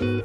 Hello,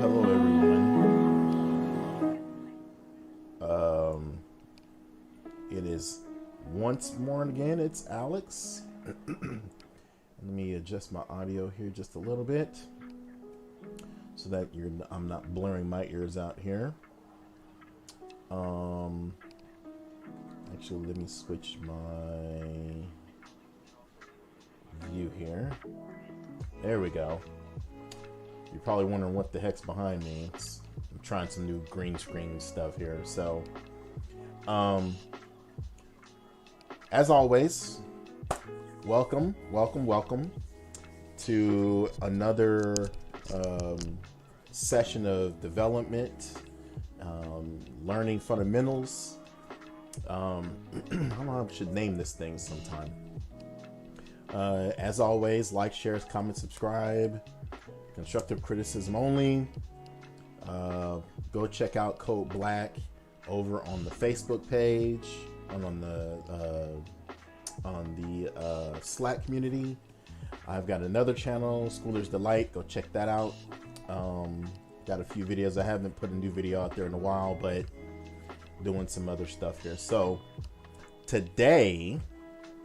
hello everyone. It is once more again, it's Alex. Let me adjust my audio here just a little bit so that I'm not blurring my ears out here. Actually, let me switch my view here. There we go. You're probably wondering what the heck's behind me. I'm trying some new green screen stuff here. So, as always, welcome to another session of development, learning fundamentals. I don't know, I should name this thing sometime. As always, like, share, comment, subscribe. Constructive criticism only. Go check out Code Black over on the Facebook page and on the Slack community. I've got another channel, Schooler's Delight. Go check that out. Got a few videos. I haven't put a new video out there in a while, but doing some other stuff here. So today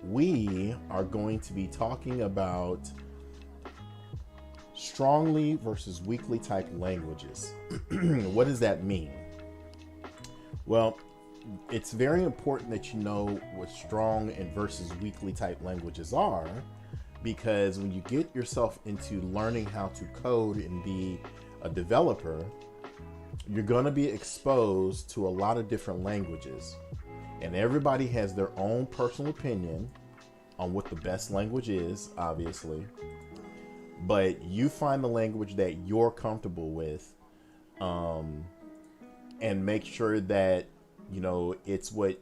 we are going to be talking about strongly versus weakly type languages. What does that mean? Well, it's very important that you know what strong and versus weakly type languages are, because when you get yourself into learning how to code and be a developer, you're going to be exposed to a lot of different languages, and everybody has their own personal opinion on what the best language is, obviously. But you find the language that you're comfortable with, and make sure that, you know, it's what,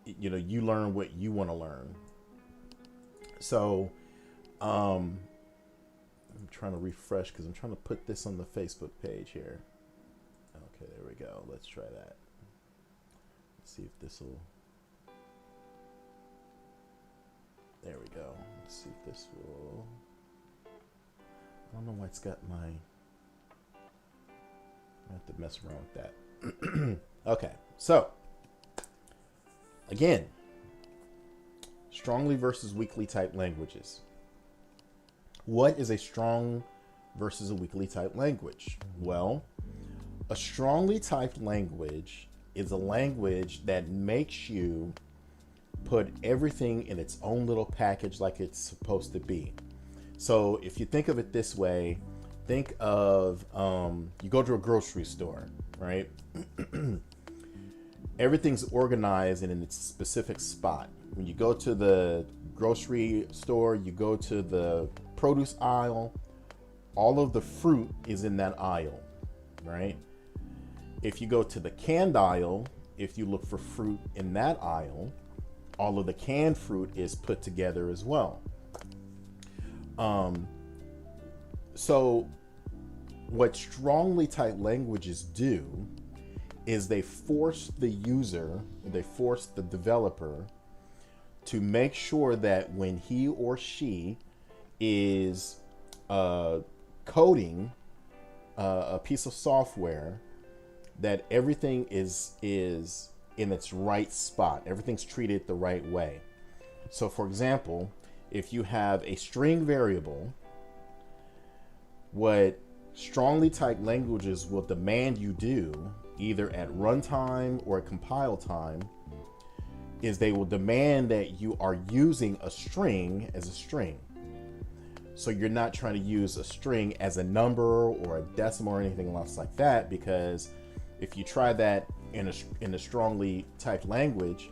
you know, you learn what you want to learn. So, I'm trying to refresh because I'm trying to put this on the Facebook page here. Okay, there we go. Let's try that. Let's see if this will. There we go. Let's see if this will. I don't know why it's got my. I have to mess around with that. Okay, so again, strongly versus weakly type languages. What is a strong versus a weakly type language? Well, a strongly typed language is a language that makes you put everything in its own little package like it's supposed to be. So if you think of it this way, think of, you go to a grocery store, right? Everything's organized and in its specific spot. When you go to the grocery store, you go to the produce aisle, all of the fruit is in that aisle, right? If you go to the canned aisle, if you look for fruit in that aisle, all of the canned fruit is put together as well. So what strongly typed languages do is they force the user, they force the developer to make sure that when he or she is coding a piece of software, that everything is in its right spot. Everything's treated the right way. So for example, if you have a string variable, what strongly typed languages will demand you do, either at runtime or at compile time, is they will demand that you are using a string as a string. So you're not trying to use a string as a number or a decimal or anything else like that, because if you try that in a strongly typed language,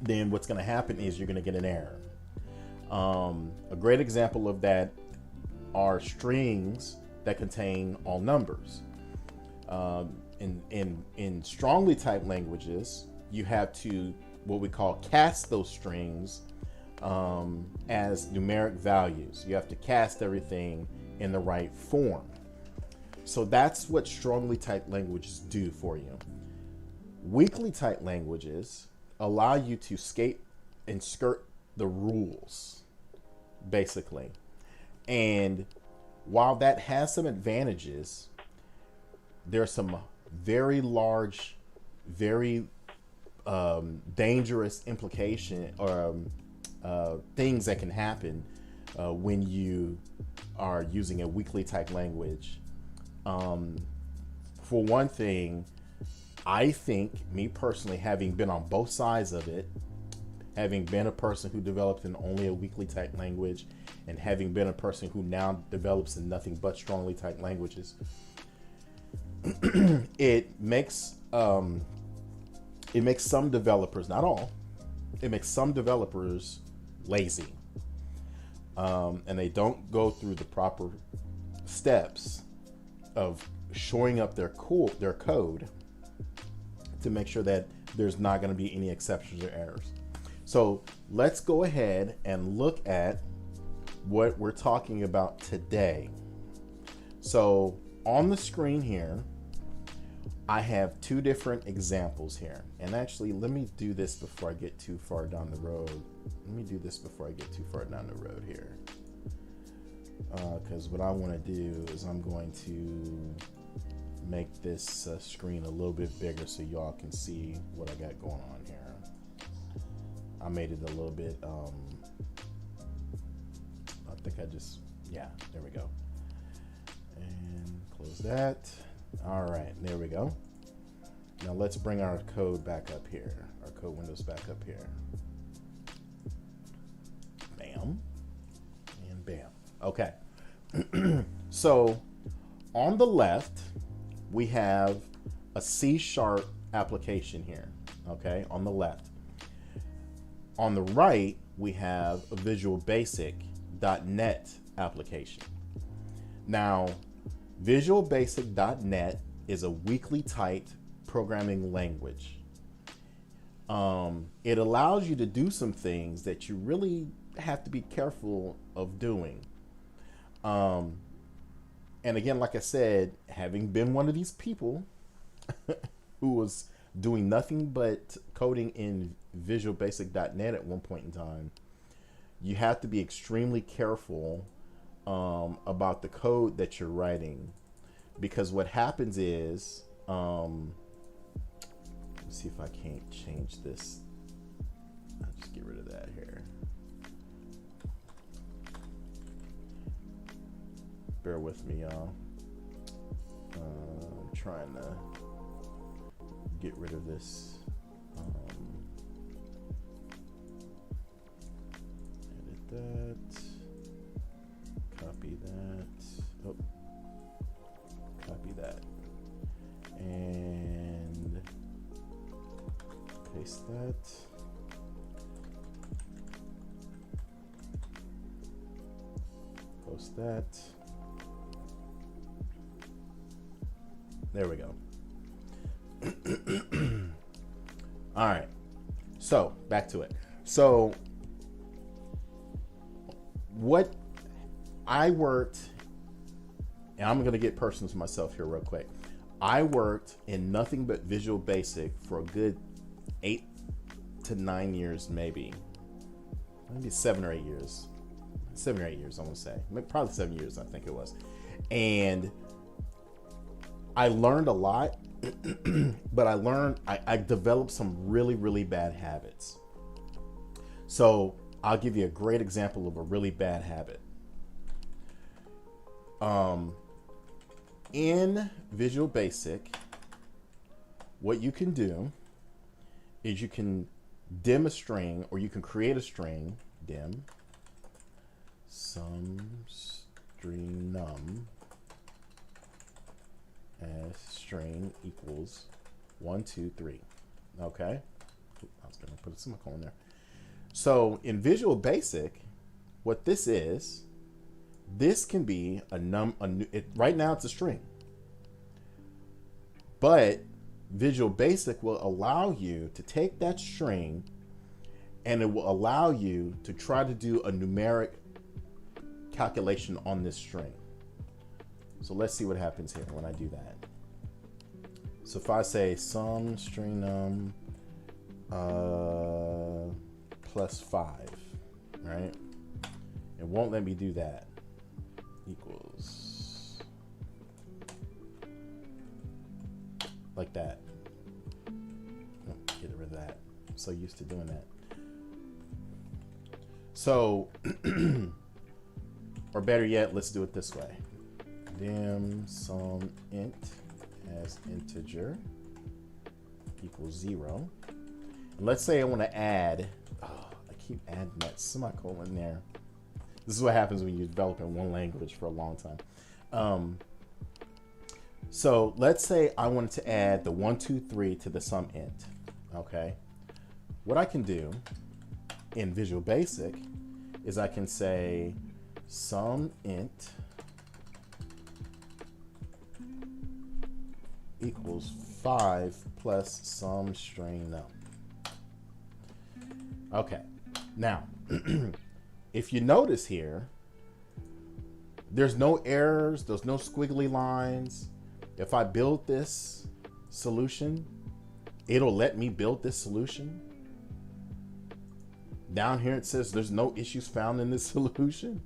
then what's going to happen is you're going to get an error. A great example of that are strings that contain all numbers. In strongly typed languages, you have to what we call cast those strings as numeric values. You have to cast everything in the right form. So that's what strongly typed languages do for you. Weakly typed languages allow you to skate and skirt the rules, basically. And while that has some advantages, there's some very large, very dangerous implication or things that can happen when you are using a weakly typed language. For one thing, I think, me personally, having been on both sides of it, having been a person who developed in only a weakly typed language and having been a person who now develops in nothing but strongly typed languages, it makes some developers, not all, it makes some developers lazy, and they don't go through the proper steps of showing up their code to make sure that there's not going to be any exceptions or errors. So let's go ahead and look at what we're talking about today. So on the screen here, I have two different examples here. And actually, let me do this before I get too far down the road. Here. Because what I want to do is I'm going to make this screen a little bit bigger so y'all can see what I got going on here. I made it a little bit, yeah, there we go. And close that. All right, there we go. Now let's bring our code back up here, our code windows back up here. Bam, and bam. Okay. So on the left, we have a C# application here, okay, on the left. On the right, we have a Visual Basic.NET application. Now, Visual Basic.NET is a weakly typed programming language. It allows you to do some things that you really have to be careful of doing. And again, like I said, having been one of these people who was doing nothing but coding in Visual Basic.NET at one point in time, you have to be extremely careful about the code that you're writing, because what happens is, let's see if I can't change this. I'll just get rid of that here. Bear with me, y'all. I'm trying to get rid of this. Edit that. Copy that. Oh, copy that. And paste that. Post that. There we go. All right. So back to it. So what I worked, and I'm going to get personal to myself here real quick. I worked in nothing but Visual Basic for a good 8 to 9 years, maybe 7 or 8 years. 7 or 8 years, I want to say. Probably 7 years, I think it was. And I learned a lot, but I developed some really, really bad habits. So I'll give you a great example of a really bad habit. In Visual Basic, what you can do is you can dim a string, or you can create a string, dim, some string num as string equals 1, 2, 3. Okay. I was going to put a semicolon there. So in Visual Basic, what this is, this can be right now it's a string, but Visual Basic will allow you to take that string and it will allow you to try to do a numeric calculation on this string. So let's see what happens here when I do that. So if I say sum string num plus 5, right? It won't let me do that. Equals like that. Oh, get rid of that. I'm so used to doing that. So, or better yet, let's do it this way. Dim sum int as integer equals 0. And let's say I want to add, I keep adding that semicolon there. This is what happens when you develop in one language for a long time. So let's say I wanted to add the 1, 2, 3 to the sum int. Okay. What I can do in Visual Basic is I can say sum int equals 5 plus some string num. Okay. Now, if you notice here, there's no errors, there's no squiggly lines. If I build this solution, it'll let me build this solution. Down here it says there's no issues found in this solution.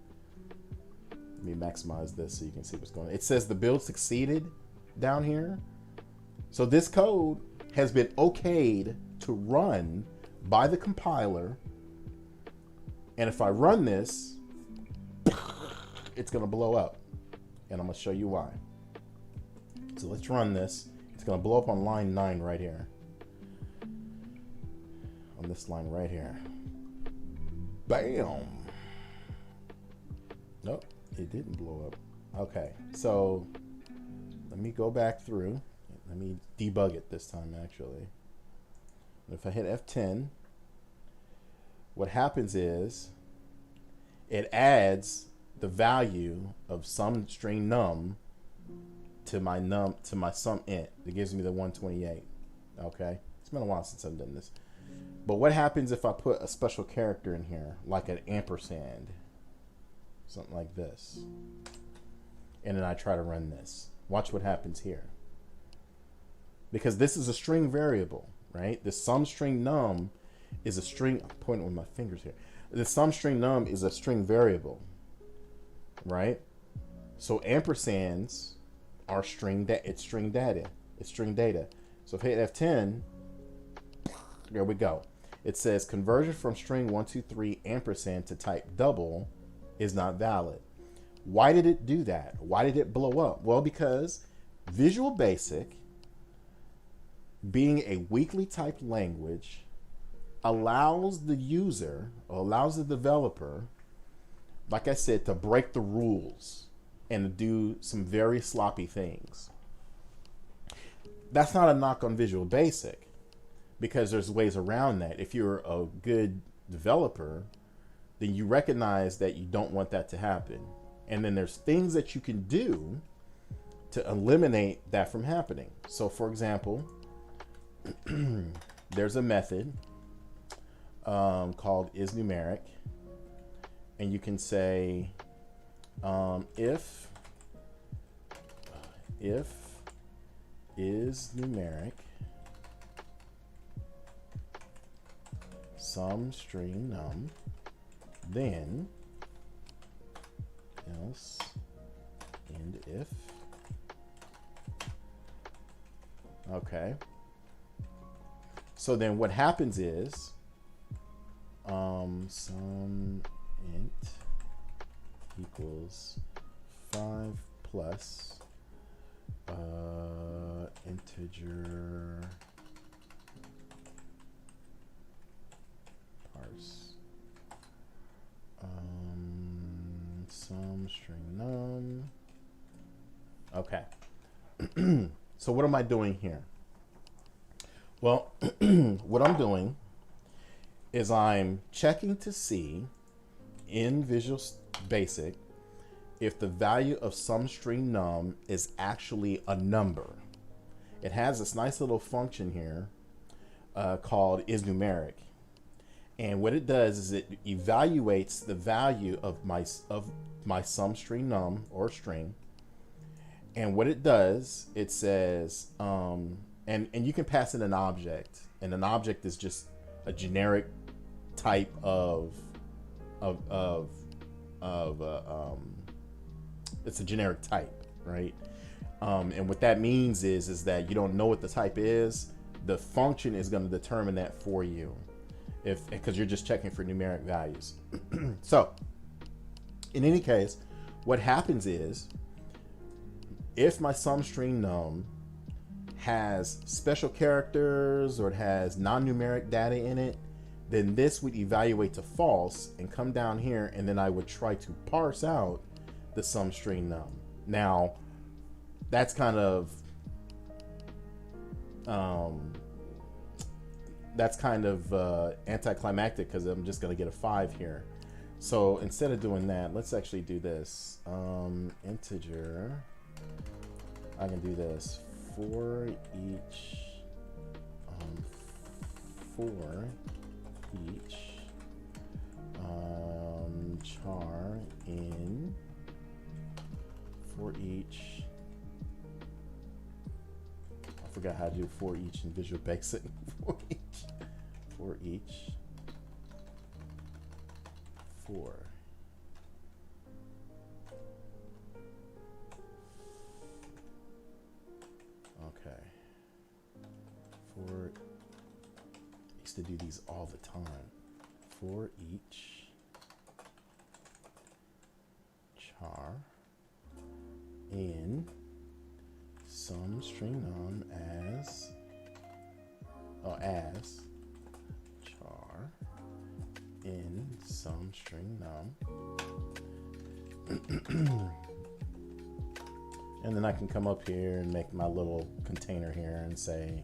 Let me maximize this so you can see what's going on. It says the build succeeded down here. So this code has been okayed to run by the compiler. And if I run this, it's going to blow up. And I'm going to show you why. So let's run this. It's going to blow up on line 9 right here. On this line right here. Bam. Nope, it didn't blow up. Okay, so let me go back through. Let me debug it this time, actually. If I hit F10, what happens is it adds the value of some string num to my sum int. It gives me the 128. Okay, it's been a while since I've done this. But what happens if I put a special character in here, like an ampersand, something like this, and then I try to run this? Watch what happens here. Because this is a string variable, right? The sum string num is a string. I'm pointing with my fingers here. The sum string num is a string variable, right? So ampersands are string data. It's string data. So if I hit F10, there we go. It says conversion from string 123 ampersand to type double is not valid. Why did it do that? Why did it blow up? Well, because Visual Basic, being a weakly typed language, allows the user, or allows the developer, like I said, to break the rules and to do some very sloppy things. That's not a knock on Visual Basic, because there's ways around that. If you're a good developer, then you recognize that you don't want that to happen. And then there's things that you can do to eliminate that from happening. So for example, there's a method called isNumeric, and you can say if isNumeric some string num, then else and if. Okay. So then what happens is sum int equals 5 plus integer parse sum string num. Okay. So what am I doing here? Well, what I'm doing is I'm checking to see in Visual Basic if the value of some string num is actually a number. It has this nice little function here called isNumeric. And what it does is it evaluates the value of my sum string num or string. And what it does, it says, and you can pass in an object, and an object is just a generic type it's a generic type, right? And what that means is that you don't know what the type is. The function is going to determine that for you, because you're just checking for numeric values. So, in any case, what happens is, if my sum string num has special characters or it has non-numeric data in it, then this would evaluate to false and come down here, and then I would try to parse out the sum string num. Now, that's kind of anticlimactic, because I'm just going to get a 5 here. So instead of doing that, let's actually do this. Integer. I can do this for each char in for each forgot how to do for each in Visual Basic. For each. For. Okay. For. I used to do these all the time. For each char in some string num as char in some string num. And then I can come up here and make my little container here and say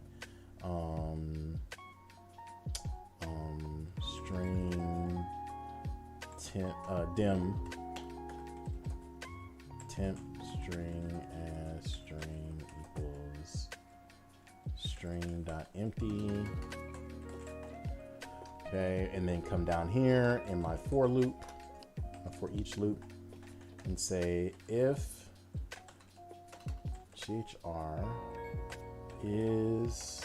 string temp string as string equals string.empty. Okay, and then come down here in my for loop, for each loop, and say if chr is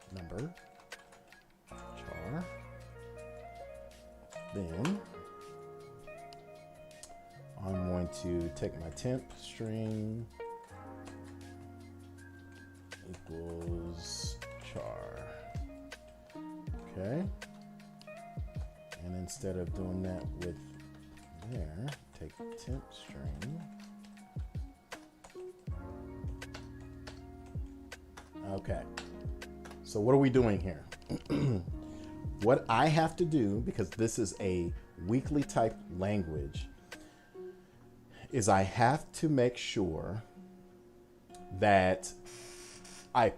number char, then I'm going to take my temp string equals char. Okay, and instead of doing that with there, take temp string. Okay, so what are we doing here? What I have to do, because this is a weakly typed language, is I have to make sure that I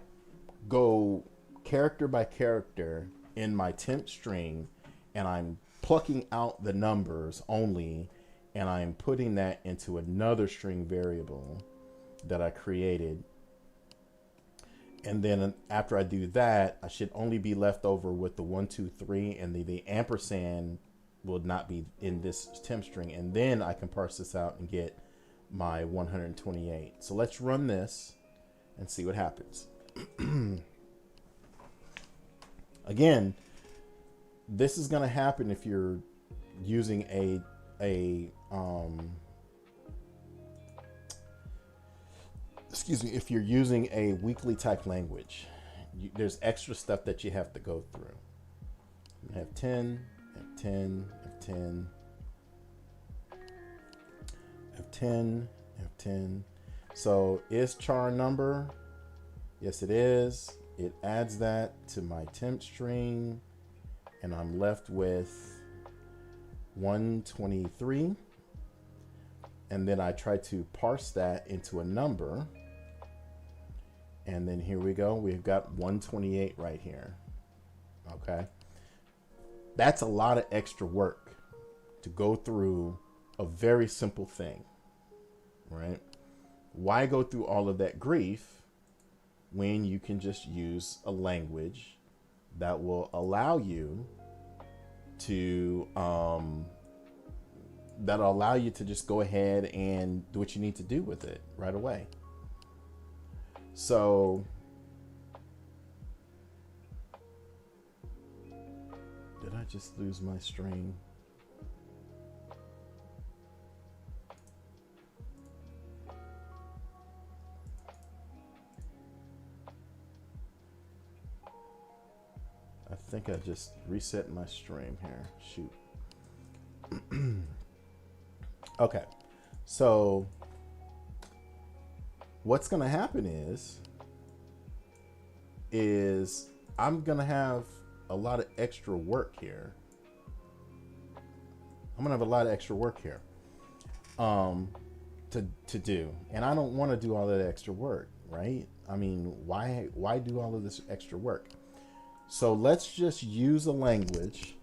go character by character in my temp string, and I'm plucking out the numbers only, and I'm putting that into another string variable that I created. And then after I do that, I should only be left over with the 1, 2, 3, and the ampersand will not be in this temp string. And then I can parse this out and get my 128. So let's run this and see what happens. Again, this is going to happen if you're using if you're using a weakly typed language. There's extra stuff that you have to go through. You have 10, have 10, have 10, have 10, have 10. So is char number? Yes, it is. It adds that to my temp string, and I'm left with 123. And then I try to parse that into a number. And then here we go. We've got 128 right here. Okay. That's a lot of extra work to go through a very simple thing, right? Why go through all of that grief when you can just use a language that will allow you to, that'll allow you to just go ahead and do what you need to do with it right away. So did I just lose my string? I think I just reset my stream here. Shoot. Okay, so what's going to happen is I'm going to have a lot of extra work here. To do, and I don't want to do all that extra work, right? I mean, why do all of this extra work? So let's just use a language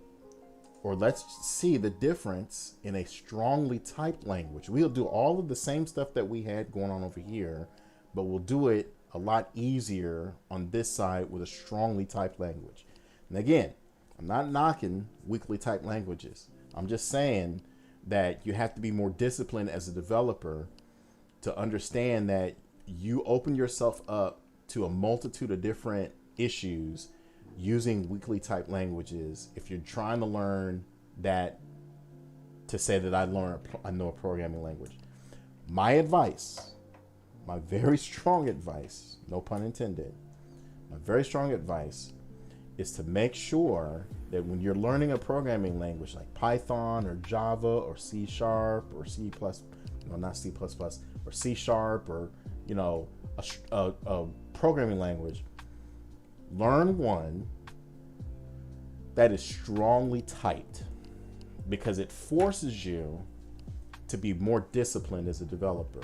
or let's see the difference in a strongly typed language. We'll do all of the same stuff that we had going on over here, but we'll do it a lot easier on this side with a strongly typed language. And again, I'm not knocking weakly typed languages. I'm just saying that you have to be more disciplined as a developer to understand that you open yourself up to a multitude of different issues using weakly typed languages if you're trying to learn that, to say that I know a programming language. My advice, my very strong advice, no pun intended, my very strong advice is to make sure that when you're learning a programming language like Python or Java or C# or C++, not C++, or C# or, a programming language, learn one that is strongly typed, because it forces you to be more disciplined as a developer.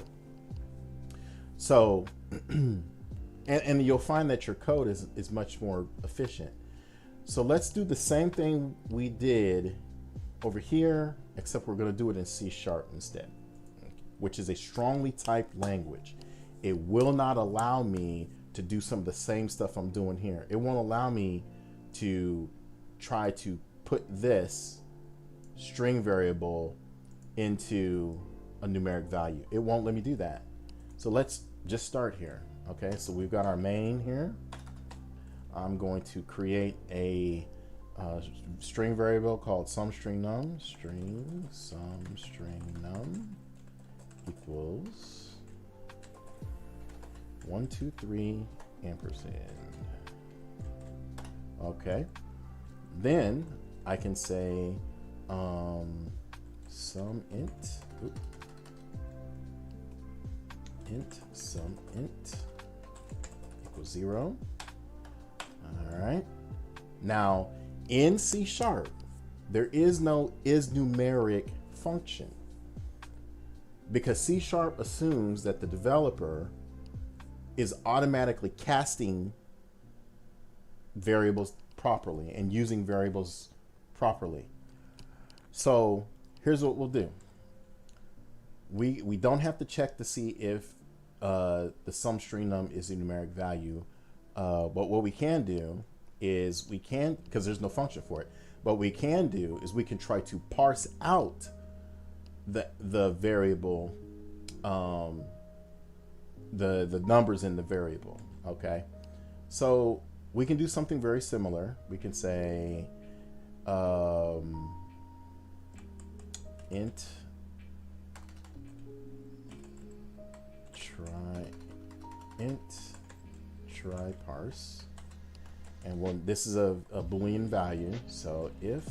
So, and you'll find that your code is much more efficient. So let's do the same thing we did over here, except we're going to do it in C# instead, which is a strongly typed language. It will not allow me to do some of the same stuff I'm doing here. It won't allow me to try to put this string variable into a numeric value. It won't let me do that. So let's just start here. Okay, so we've got our main here. I'm going to create a string variable called sumStringNum. String sumStringNum equals 1, 2, 3 ampersand. Okay, then I can say sum int sum int equals 0. All right. Now in C#, there is no isNumeric function, because C# assumes that the developer is automatically casting variables properly and using variables properly. So here's what we'll do. We don't have to check to see if the sumStringNum is a numeric value. But what we can do is because there's no function for it, what we can do is we can try to parse out the variable, the numbers in the variable. Okay, so we can do something very similar. We can say int try parse, and this is a Boolean value. So if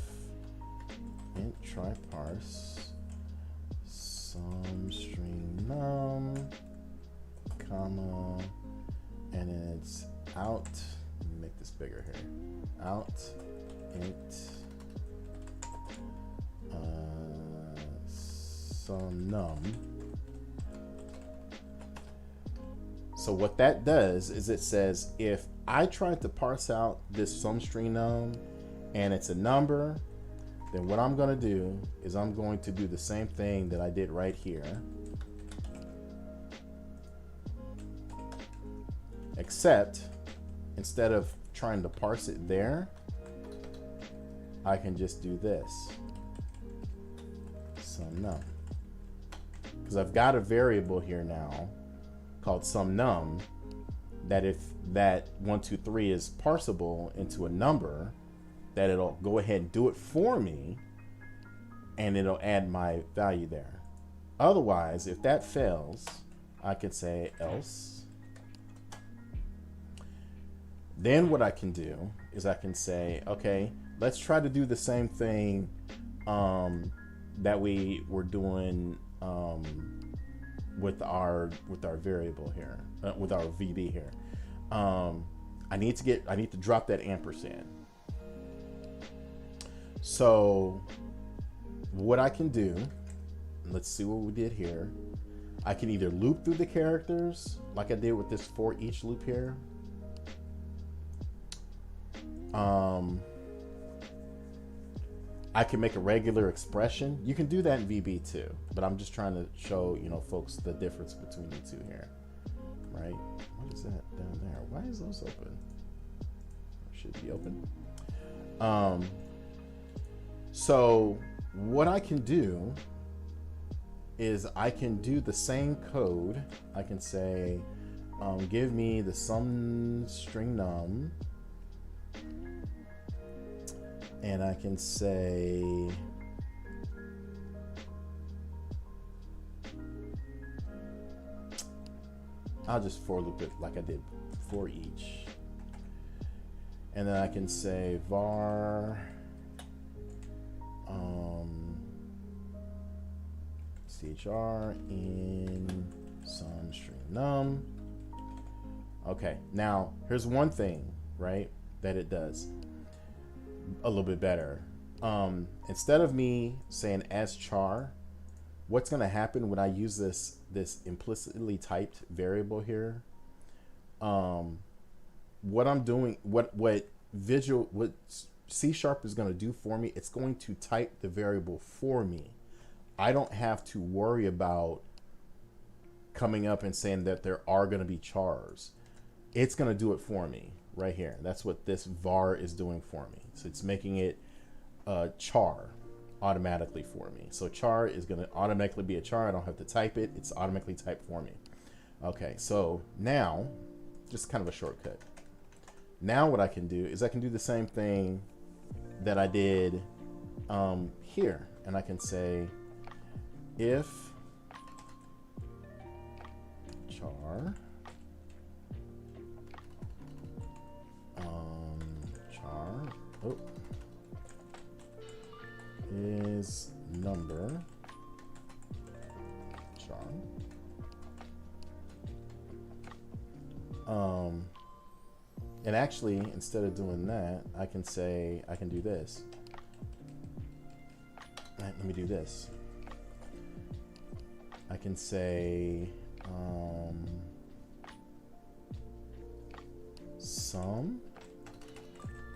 int try parse sumStringNum, comma, and then it's out. Let me make this bigger here. Out int sumNum. So what that does is it says if I try to parse out this sumStringNum and it's a number, then what I'm going to do is I'm going to do the same thing that I did right here, except instead of trying to parse it there, I can just do this, sumNum, because I've got a variable here now called sumNum, that if that 1, 2, 3 is parsable into a number, that it'll go ahead and do it for me and it'll add my value there. Otherwise, if that fails, I can say else. Then what I can do is I can say, okay, let's try to do the same thing that we were doing with our variable here, with our VB here. I need to drop that ampersand. So what I can do, let's see what we did here. I can either loop through the characters like I did with this for each loop here. I can make a regular expression. You can do that in VB too, but I'm just trying to show, you know, folks the difference between the two here, right? What is that down there? Why is those open? Should be open. So what I can do is I can do the same code. I can say, give me the sum string num, and I can say I'll just for loop it like I did for each, and then I can say var chr in sum string num. Okay, now here's one thing, right, that it does a little bit better. Instead of me saying as char, what's going to happen when I use this implicitly typed variable here? What I'm doing, what C# is going to do for me, it's going to type the variable for me. I don't have to worry about coming up and saying that there are going to be chars. It's going to do it for me right here. That's what this var is doing for me. So it's making it char automatically for me. So char is going to automatically be a char. I don't have to type it. It's automatically typed for me. Okay, so now, just kind of a shortcut. Now what I can do is I can do the same thing that I did here. And I can say if char is number char, and actually instead of doing that, I can say, I can do this. Let me do this. I can say sum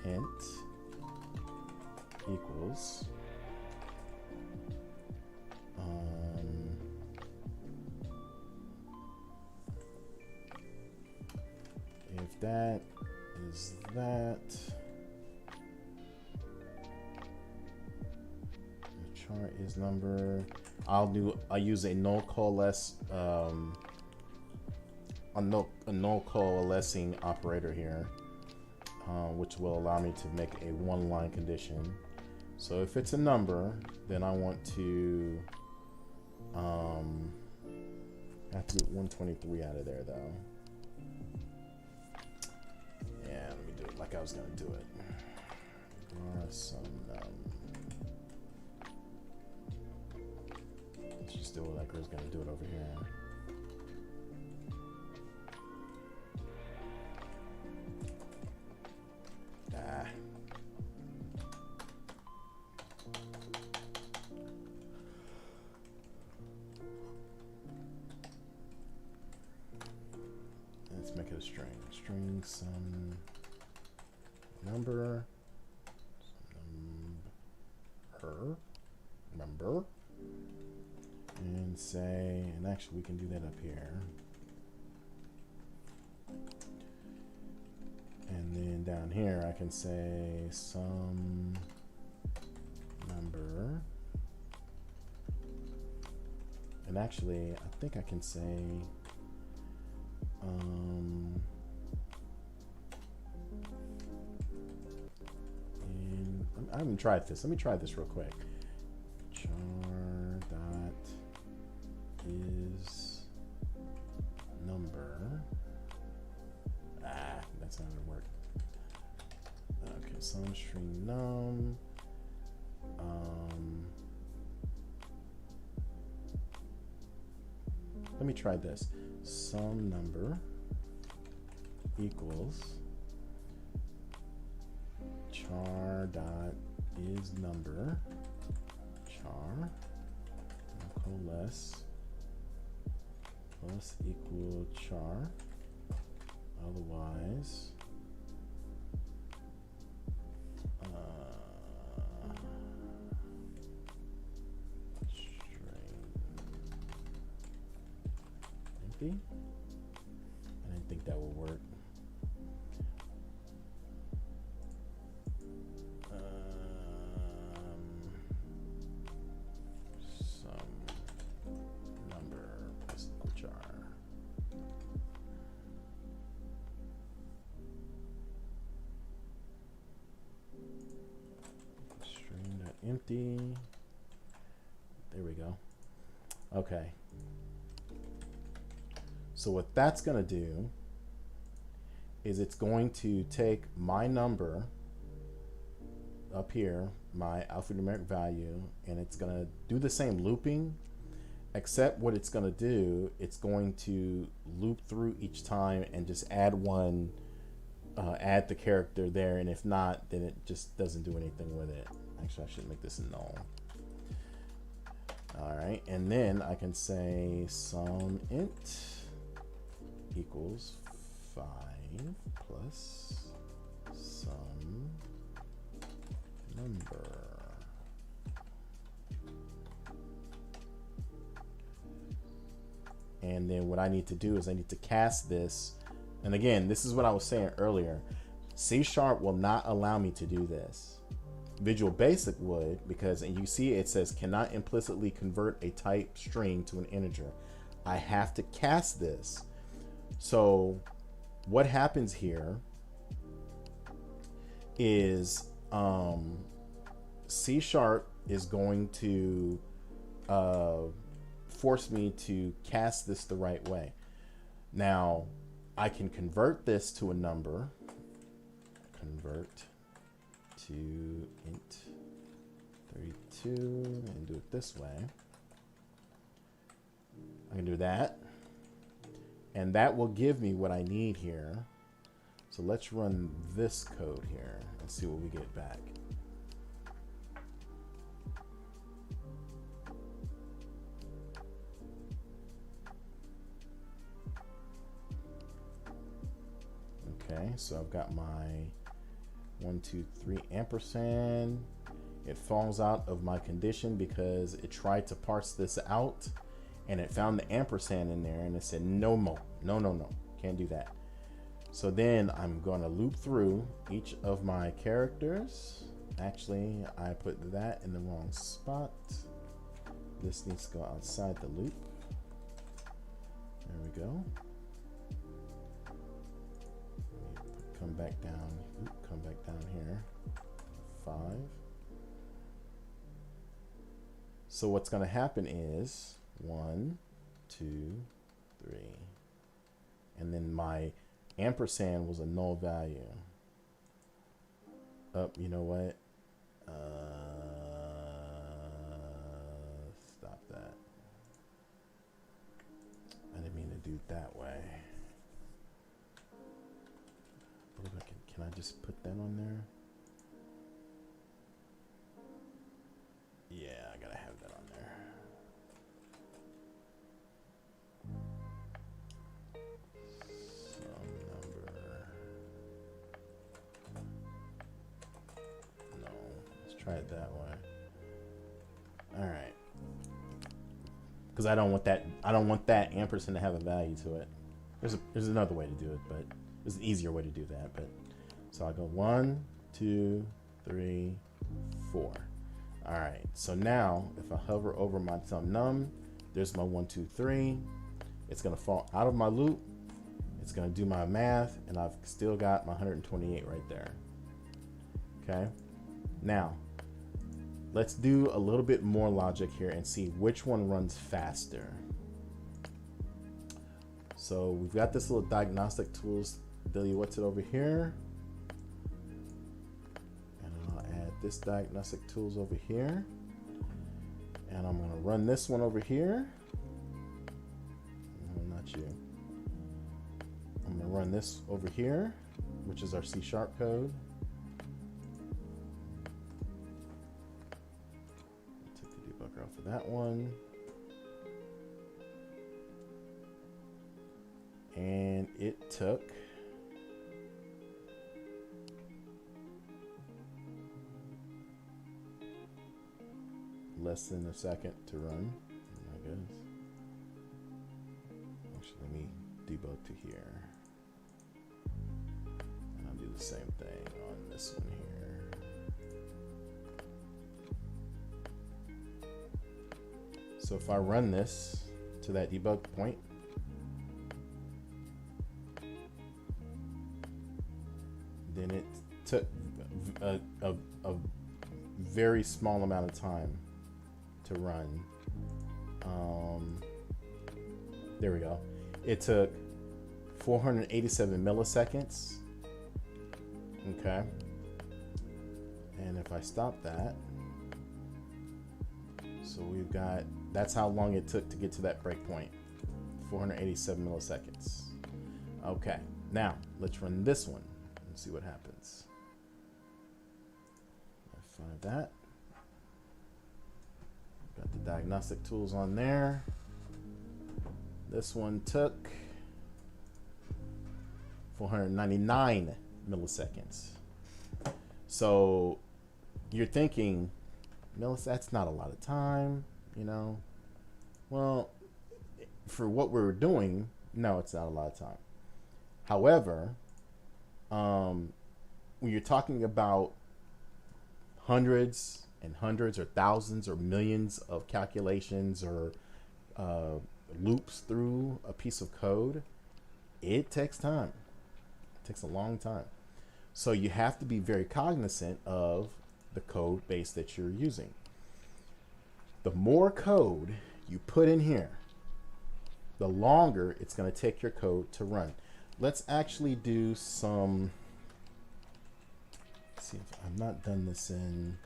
int equals if that is that, the chart is number. I use a null coalesce, a null coalescing operator here, which will allow me to make a one-line condition. So if it's a number, then I want to have to get 123 out of there though. Yeah, let me do it like I was gonna do it. Some just do it like I was gonna do it over here. Let's make it a string. String some number, number, and say, and actually we can do that up here. And then down here I can say some number, and actually I think I can say and I haven't tried this. Let me try this real quick. Char dot is number. That's not gonna work. Okay, sum string num. Let me try this. Sum number equals char dot is number char coalesce plus equal char, otherwise empty. I didn't think that would work. Some number, jar. String.empty. There we go. Okay. So what that's going to do is it's going to take my number up here, my alphanumeric value, and it's going to do the same looping, except what it's going to do, it's going to loop through each time and just add one, add the character there, and if not, then it just doesn't do anything with it. Actually, I should make this null. All right, and then I can say sum int equals 5 plus some number. And then what I need to do is I need to cast this. And again, this is what I was saying earlier. C# will not allow me to do this. Visual Basic would, because, and you see it says cannot implicitly convert a type string to an integer. I have to cast this. So what happens here is C# is going to force me to cast this the right way. Now I can convert this to a number, convert to int 32 and do it this way. I can do that, and that will give me what I need here. So let's run this code here and see what we get back. Okay, so I've got my 1, 2, 3 ampersand. It falls out of my condition because it tried to parse this out and it found the ampersand in there and it said no more, no, can't do that. So then I'm going to loop through each of my characters. Actually, I put that in the wrong spot. This needs to go outside the loop. There we go. Come back down. Come back down here. 5. So what's going to happen is 1, 2, 3, and then my ampersand was a null value. You know what? Stop that. I didn't mean to do it that way. Can I just put that on there? Yeah, I gotta have that on there. Some number. No, let's try it that way. All right. Because I don't want that ampersand to have a value to it. There's another way to do it, but there's an easier way to do that. But so I go 1, 2, 3, 4. All right. So now if I hover over my sum num, there's my 1, 2, 3. It's gonna fall out of my loop. It's gonna do my math, and I've still got my 128 right there. Okay. Now let's do a little bit more logic here and see which one runs faster. So we've got this little Diagnostic Tools what's it over here, and I'll add this Diagnostic Tools over here, and I'm going to run this one over here. No, not you. I'm going to run this over here, which is our C# code. Take the debugger off of that one. And it took less than a second to run, I guess. Actually, let debug to here. And I'll do the same thing on this one here. So if I run this to that debug point, then it took a very small amount of time to run. There we go. It took 487 milliseconds. Okay. And if I stop that, so we've got, that's how long it took to get to that breakpoint. 487 milliseconds. Okay. Now let's run this one and see what happens. Find that. Got the diagnostic tools on there. This one took 499 milliseconds. So you're thinking, that's not a lot of time, you know? Well, for what we're doing, no, it's not a lot of time. However, when you're talking about hundreds and hundreds or thousands or millions of calculations or loops through a piece of code, it takes time. It takes a long time. So you have to be very cognizant of the code base that you're using. The more code you put in here, the longer it's going to take your code to run. Let's actually do some, let's see if I've not done this in,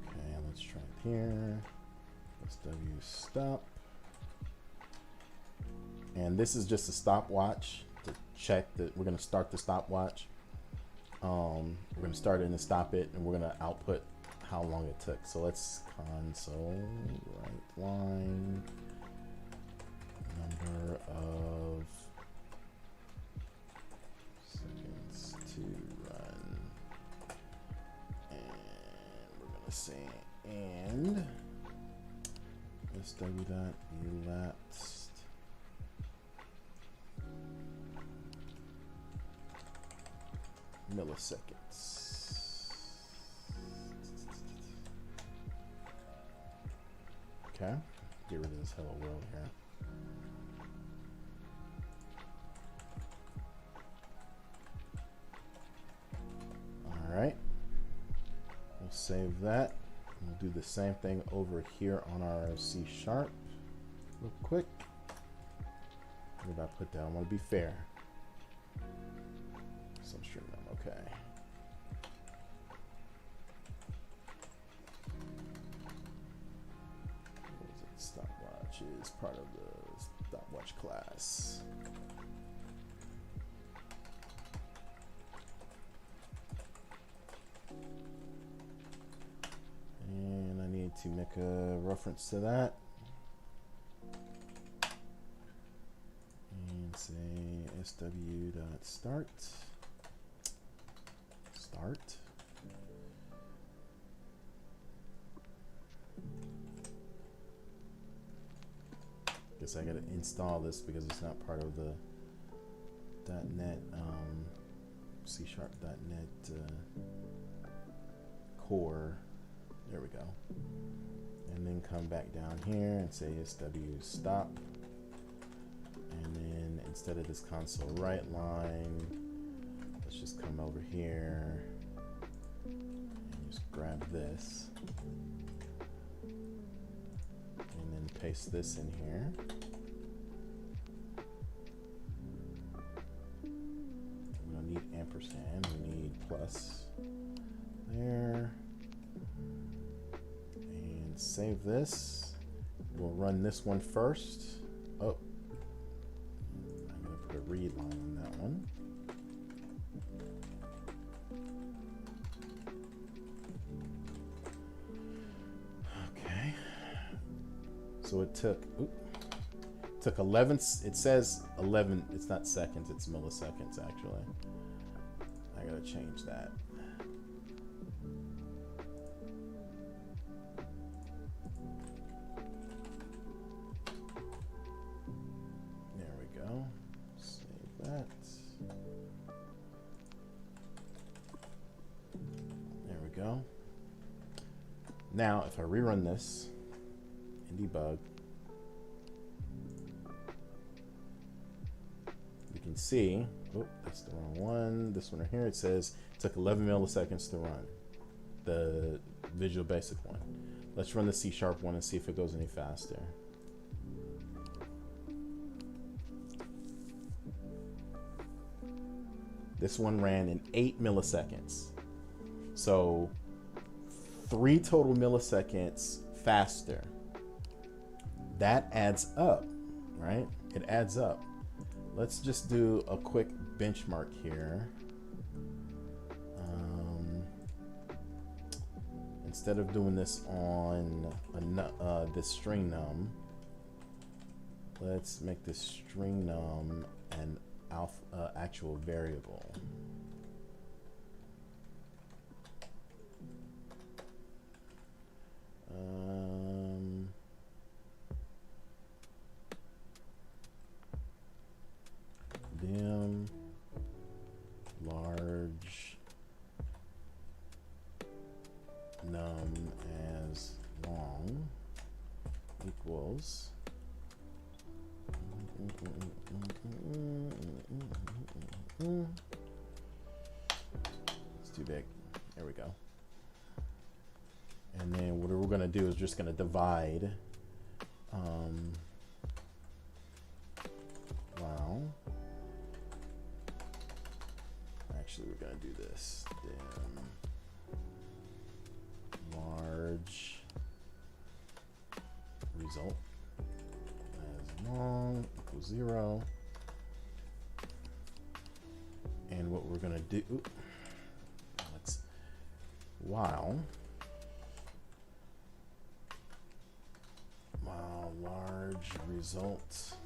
okay, let's try it here. SW stop. And this is just a stopwatch to check that we're going to start the stopwatch. We're going to start it and stop it, and we're going to output how long it took. So let's console right line number of seconds to run, and we're going to say and sw.elapsed milliseconds. Okay, get rid of this hello world here. All right, we'll save that. We'll do the same thing over here on our C# real quick. What did I put down? I want to be fair. Some string name, okay. What is it? Stopwatch is part of the stopwatch class. And I need to make a reference to that. And say sw.start. Start. Guess I gotta install this because it's not part of the .NET C#.NET core. There we go. And then come back down here and say SW stop. And then instead of this console write line, let's just come over here and just grab this. And then paste this in here. We don't need ampersand, we need plus there. And save this. We'll run this one first. Oh, I'm going to put a read line on that one. Okay. So it took Took 11. It says 11. It's not seconds. It's milliseconds actually. I gotta change that. There we go. Save that. There we go. Now, if I rerun this and debug, you can see, oh, that's the wrong one. This one right here, it says it took 11 milliseconds to run, the Visual Basic one. Let's run the C# one and see if it goes any faster. This one ran in 8 milliseconds. So 3 total milliseconds faster. That adds up, right? It adds up. Let's just do a quick benchmark here. Instead of doing this on this string num, let's make this string num an actual variable. Dim large num as long equals it's too big. There we go. And then what we're going to do is just going to divide wow. Actually, we're going to do this. Dim large result as long equals 0. And what we're going to do, let's while large result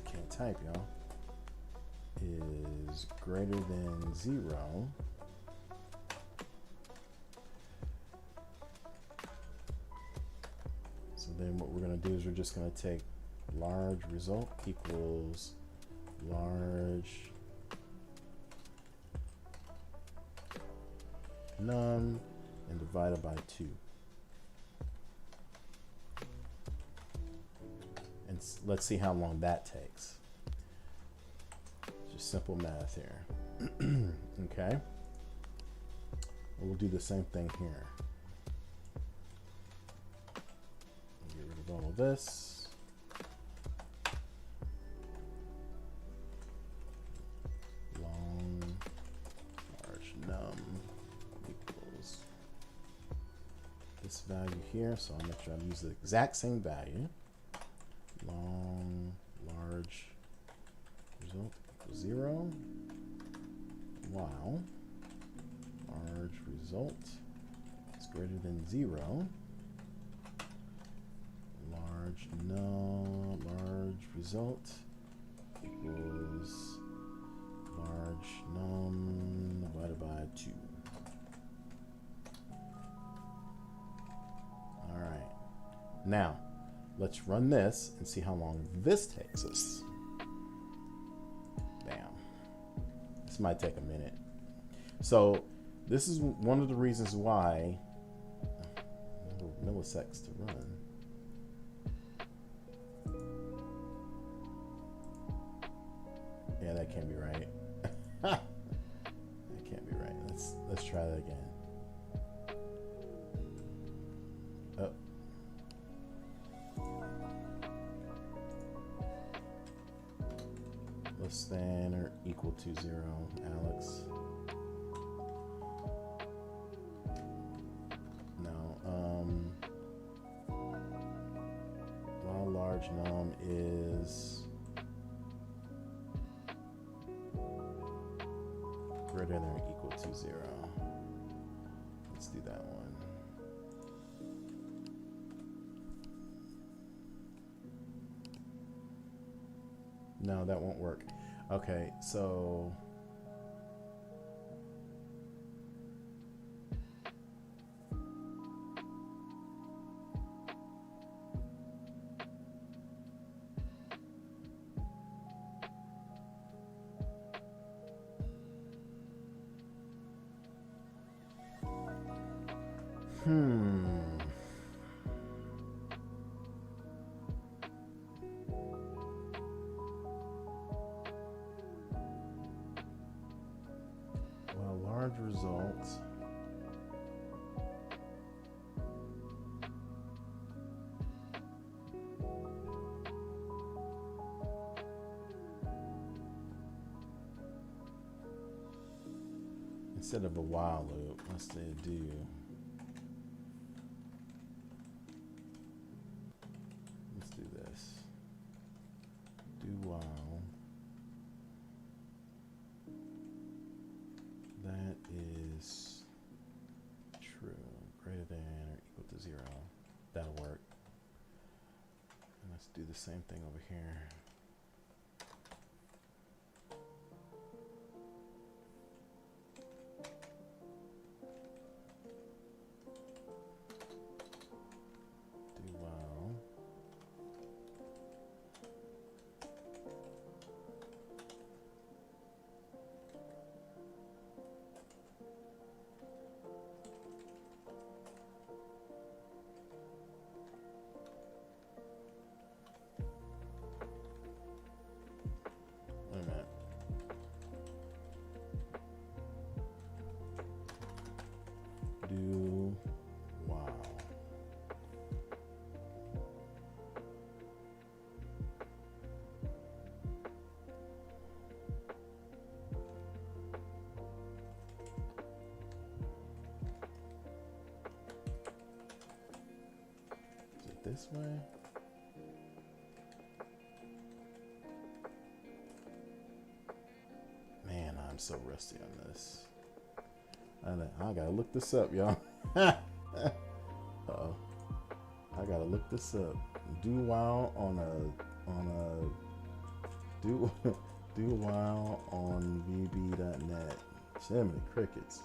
can't type, y'all, is greater than 0, so then what we're going to do is we're just going to take large result equals large num and divide it by 2. And let's see how long that takes. Just simple math here. Okay. We'll do the same thing here. Get rid of all of this. Long large num equals this value here, so I'll make sure I use the exact same value. Long large result equals 0, while large result is greater than 0. Large result equals large num divided by 2. All right. Now, let's run this and see how long this takes us. Bam. This might take a minute. So this is one of the reasons why milliseconds to run. Yeah, that can't be right. That can't be right. Let's try that again. Oh. Less than or equal to 0, Alex. No. While large num is greater than or equal to 0. Let's do that one. No, that won't work. Okay, so well, large results. Instead of a while loop, let's say do. Let's do this. Do while. That is true. Greater than or equal to 0. That'll work. And let's do the same thing over here. Do wow. Is it this way? Man, I'm so rusty on this. I gotta look this up, y'all. Uh-oh. I gotta look this up. Do while on do while on vb.net. Jiminy crickets.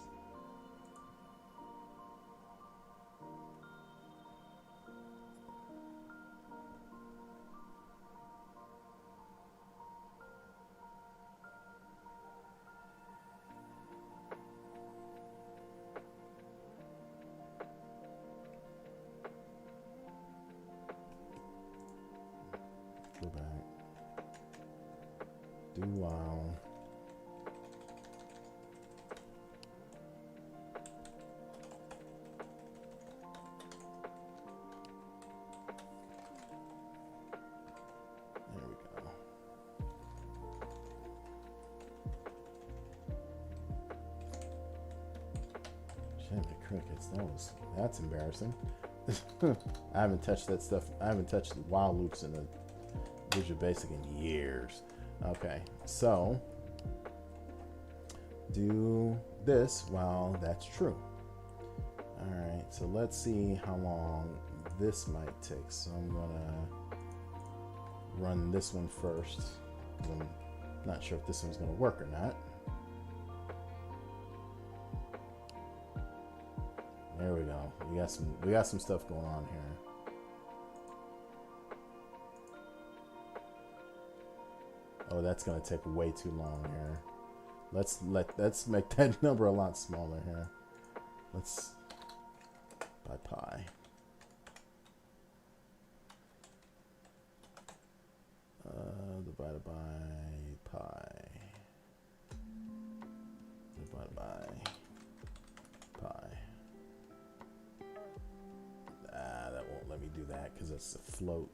Go back. Do while. There we go. Jiminy crickets, that's embarrassing. I haven't touched that stuff. I haven't touched the while loops in a Visual Basic in years. Okay, so do this while that's true. All right, so let's see how long this might take. So I'm gonna run this one first. I'm not sure if this one's gonna work or not. There we go. We got some stuff going on here. Oh, that's gonna take way too long here. Let's make that number a lot smaller here. Let's by pi. Divided by pi. Divided by pi. That won't let me do that because it's a float.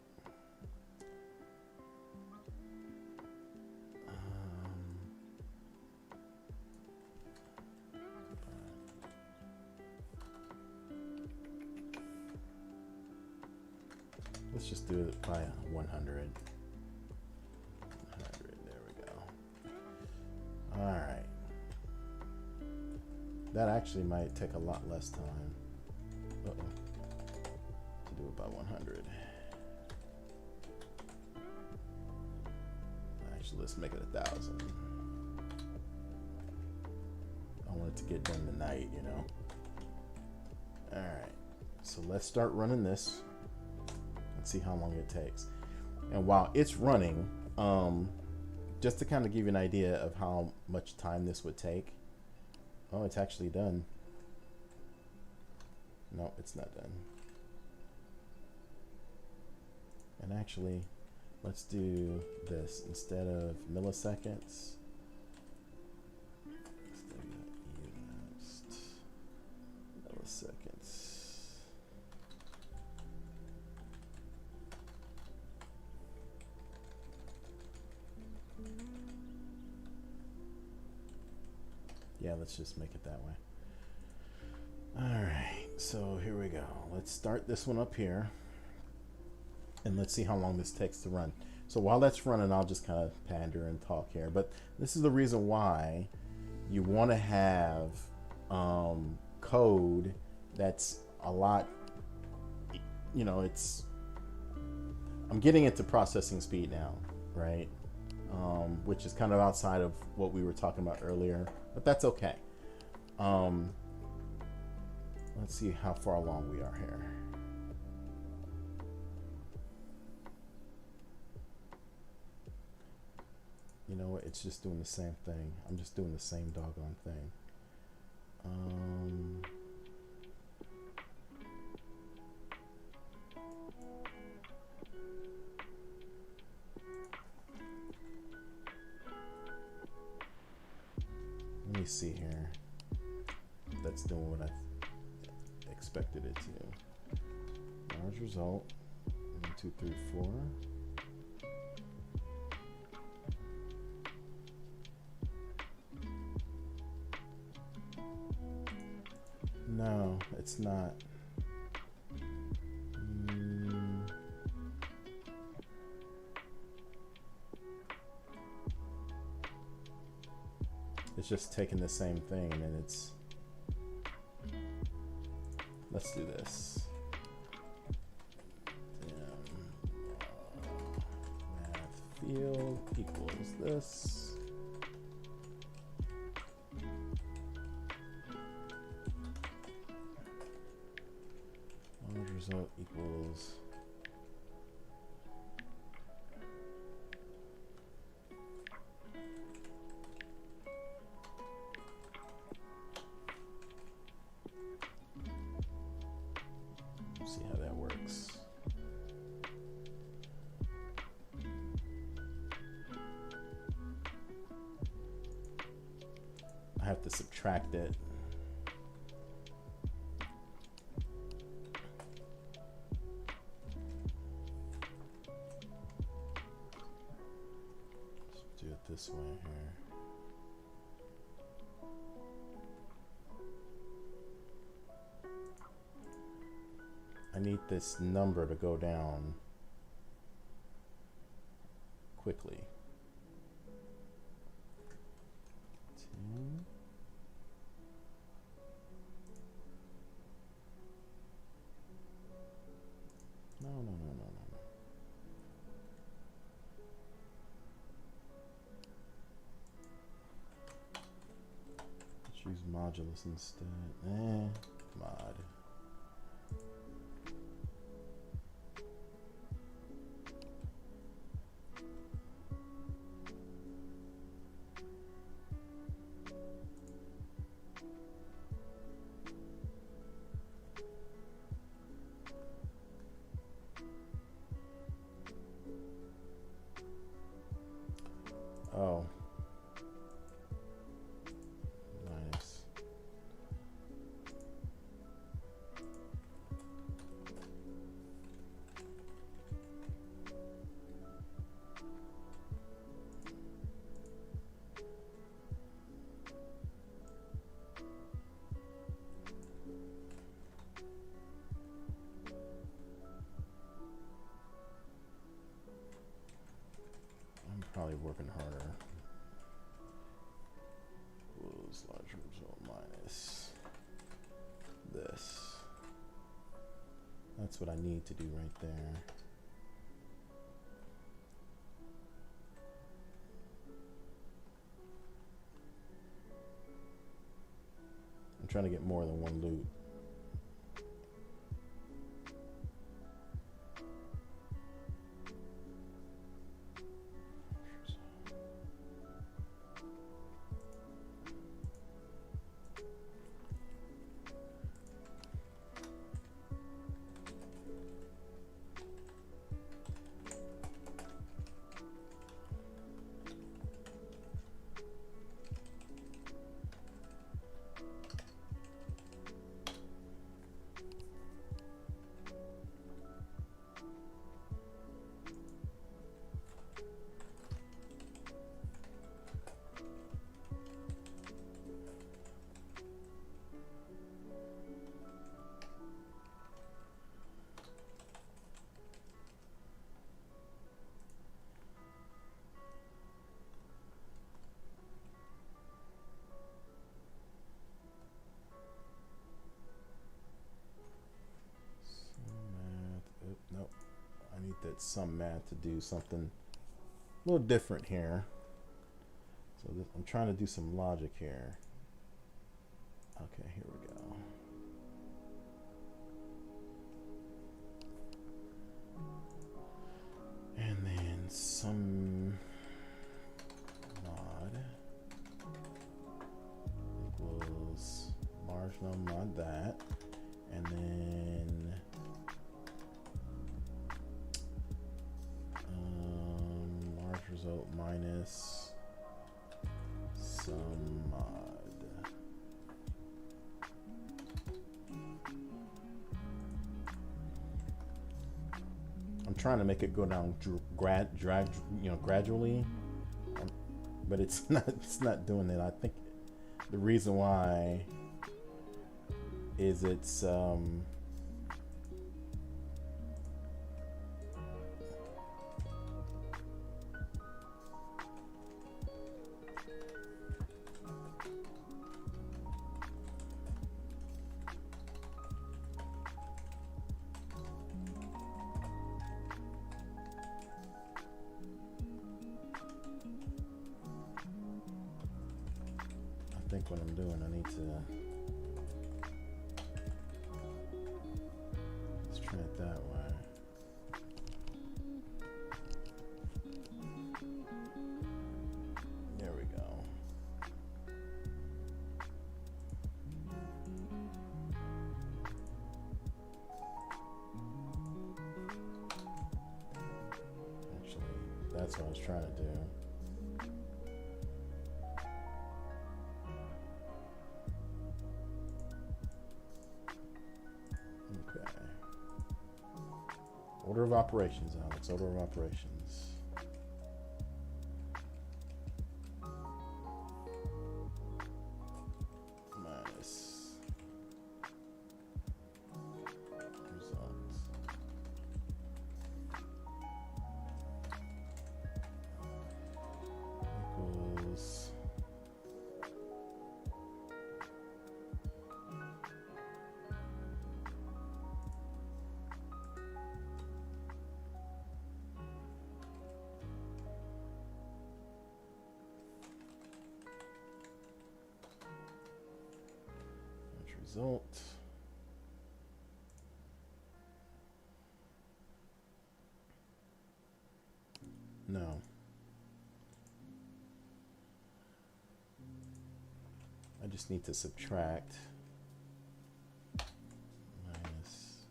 Let's just do it by 100. 100, there we go. All right. That actually might take a lot less time. Uh-oh. To do it by 100. Actually, let's make it 1,000. I want it to get done tonight, you know. All right, so let's start running this and see how long it takes. And while it's running, just to kind of give you an idea of how much time this would take. Oh, it's actually done. No, it's not done. And actually, let's do this instead of milliseconds. Milliseconds. Yeah, let's just make it that way. All right, so here we go. Let's start this one up here. And let's see how long this takes to run. So while that's running, I'll just kind of pander and talk here. But this is the reason why you want to have code that's a lot, you know, it's, I'm getting into processing speed now, right? Which is kind of outside of what we were talking about earlier, but that's okay. Let's see how far along we are here. You know what? It's just doing the same thing. I'm just doing the same doggone thing. Let me see here. That's doing what I expected it to. Large result. 1, 2, 3, 4. No, it's not. It's just taking the same thing and then it's. Let's do this. Math field equals this. Result equals see how that works. I have to subtract it. This way here. I need this number to go down quickly. 10. No. Use modulus instead. Mod. Oh. Probably working harder. Equals large result minus this. That's what I need to do right there. trying to get more than one loop. Nope. I need that sum math to do something a little different here. So I'm trying to do some logic here. Okay, here we go. And then sum mod equals marginal mod that. And then result minus sum mod. I'm trying to make it go down gradually, but it's not doing it. I think the reason why is it's what I'm doing. I need to let's try it that way. There we go. Actually, that's what I was trying to do. Order of operations, Alex. Order of operations. Minus results. Equals result. No. I just need to subtract minus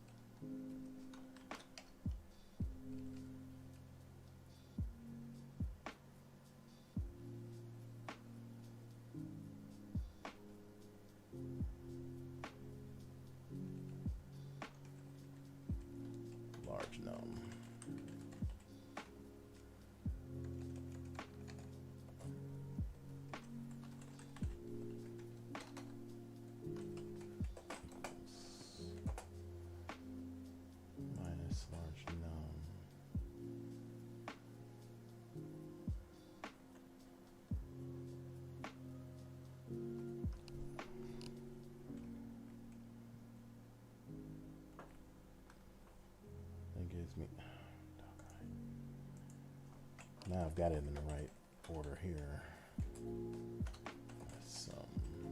large num. Minus large num. That gives me, now I've got it in the right order here. Sum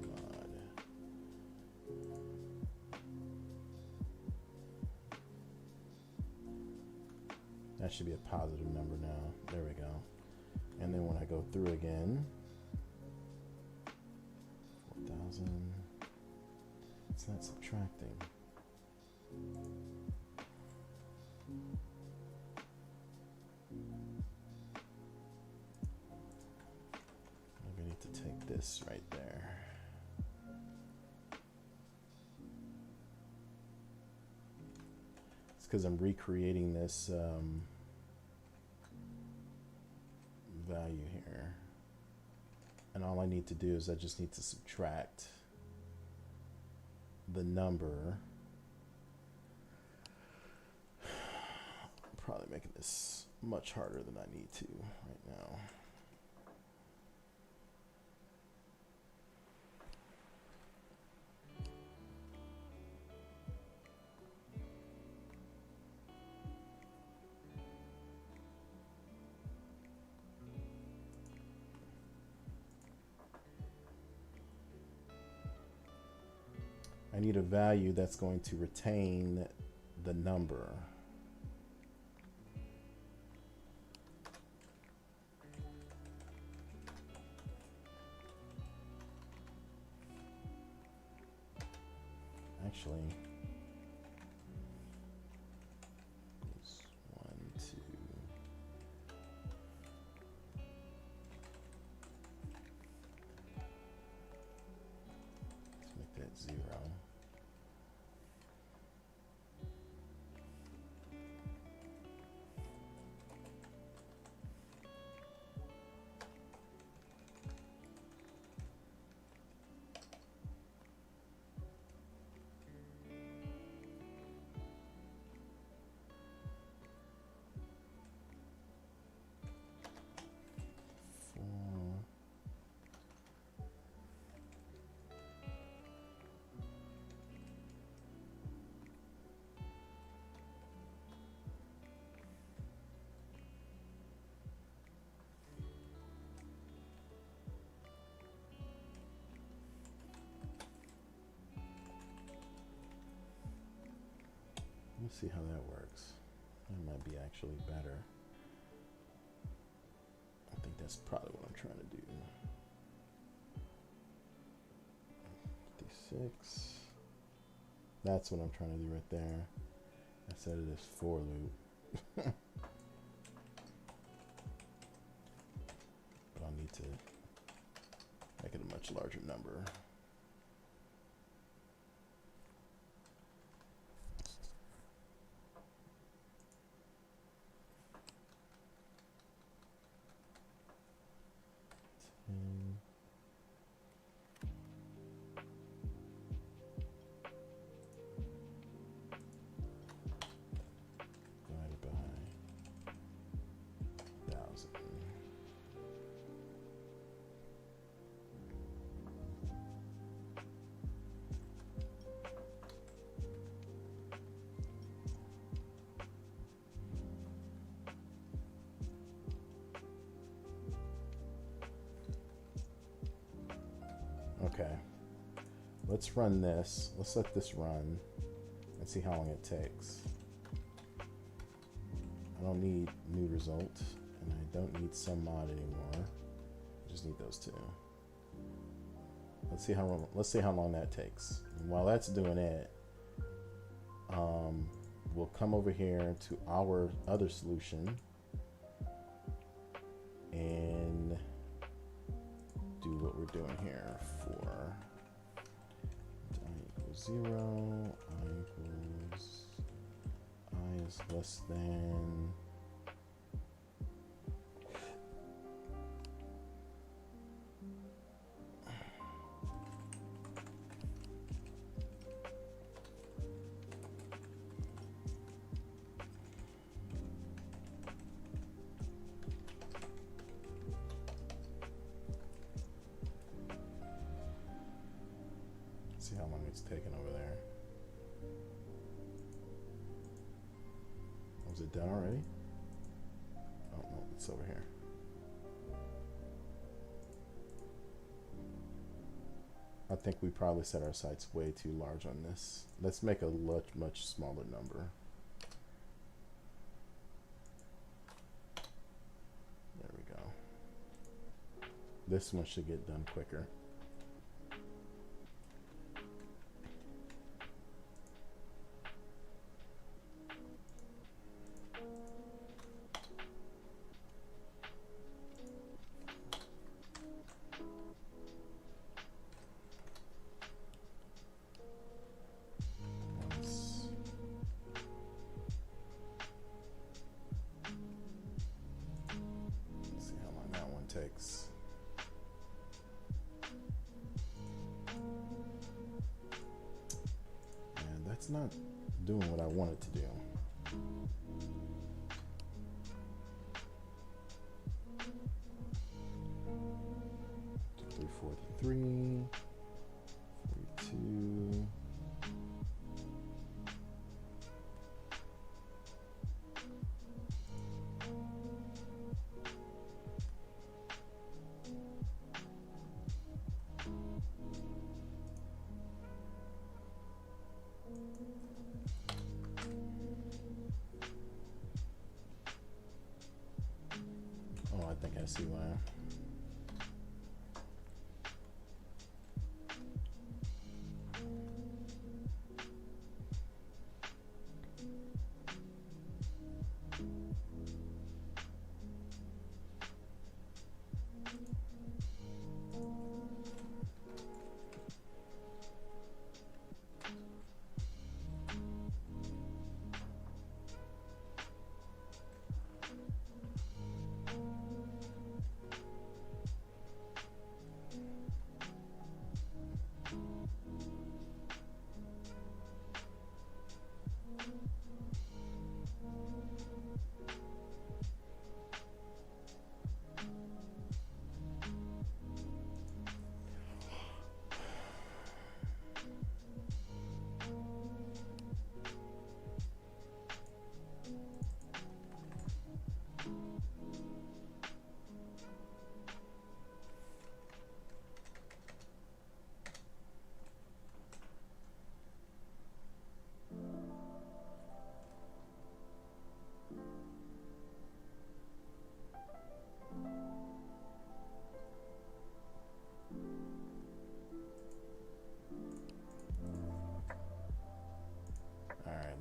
mod That should be a positive number now. There we go. And then when I go through again, 4,000, it's not subtracting. Maybe I need to take this right there. It's because I'm recreating this value here. And all I need to do is I just need to subtract the number. Probably making this much harder than I need to right now. I need a value that's going to retain the number. Actually, it's 1, 2. Let's make that 0. Let's see how that works. That might be actually better. I think that's probably what I'm trying to do. 56. That's what I'm trying to do right there. I said it is for loop. But I'll need to make it a much larger number. Divided by 1,000. Okay, let's run this. Let's let this run and see how long it takes. I don't need new result, and I don't need sum mod anymore. I just need those two. Let's see how long that takes. And while that's doing it, we'll come over here to our other solution and do what we're doing here for I equals 0, I is less than see how long it's taken over there. Was it done already? Oh no, it's over here. I think we probably set our sights way too large on this. Let's make a much smaller number. This one should get done quicker. Takes. And that's not doing what I want it to do. Three, 43, 42. Oh, I think I see why.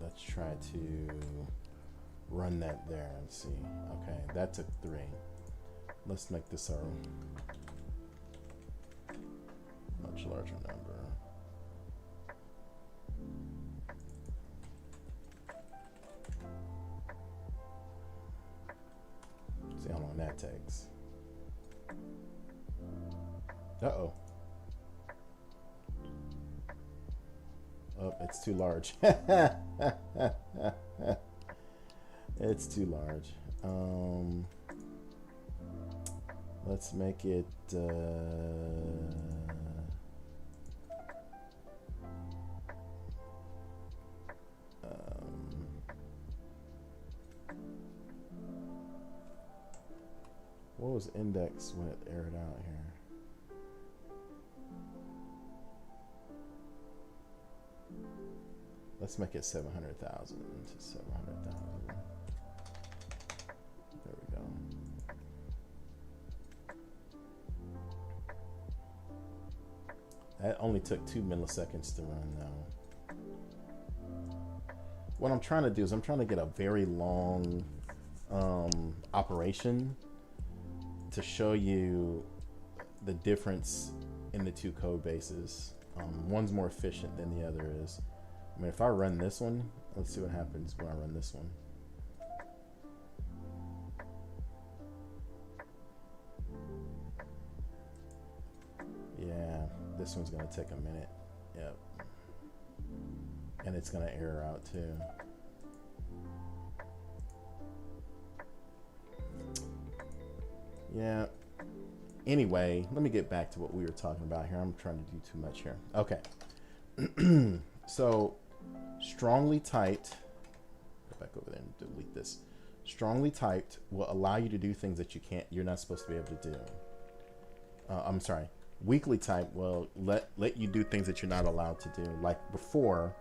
Let's try to run that there and see. Okay, that took 3. Let's make this our much larger number. See how long that takes. Uh-oh. Oh, it's too large. It's too large. Let's make it what was index when it aired out here? Let's make it 700,000 to 700,000. There we go. That only took 2 milliseconds to run though. What I'm trying to do is I'm trying to get a very long operation to show you the difference in the two code bases. One's more efficient than the other is. I mean, if I run this one, let's see what happens when I run this one. Yeah, this one's gonna take a minute. Yep. And it's gonna error out too. Yeah. Anyway, let me get back to what we were talking about here. I'm trying to do too much here. Okay. So, strongly typed, go back over there and delete this. Strongly typed will allow you to do things that you're not supposed to be able to do. I'm sorry. Weakly typed will let you do things that you're not allowed to do. Like before,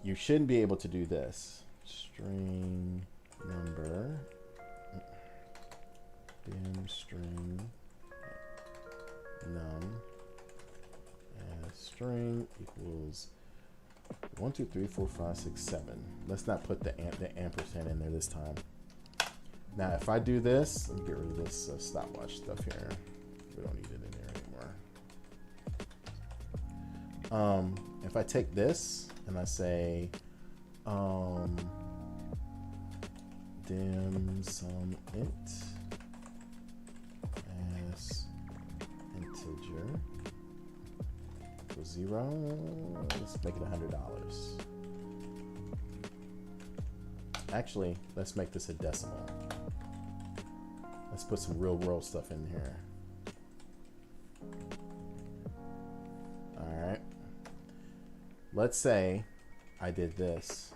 you shouldn't be able to do this. String number, bin string num as string equals 1, 2, 3, 4, 5, 6, 7. Let's not put the ampersand in there this time. Now, if I do this, let me get rid of this stopwatch stuff here. We don't need it in there anymore. If I take this and I say dim sum int as integer equals 0, let's make it $100. Actually, let's make this a decimal. Let's put some real world stuff in here. All right. Let's say I did this.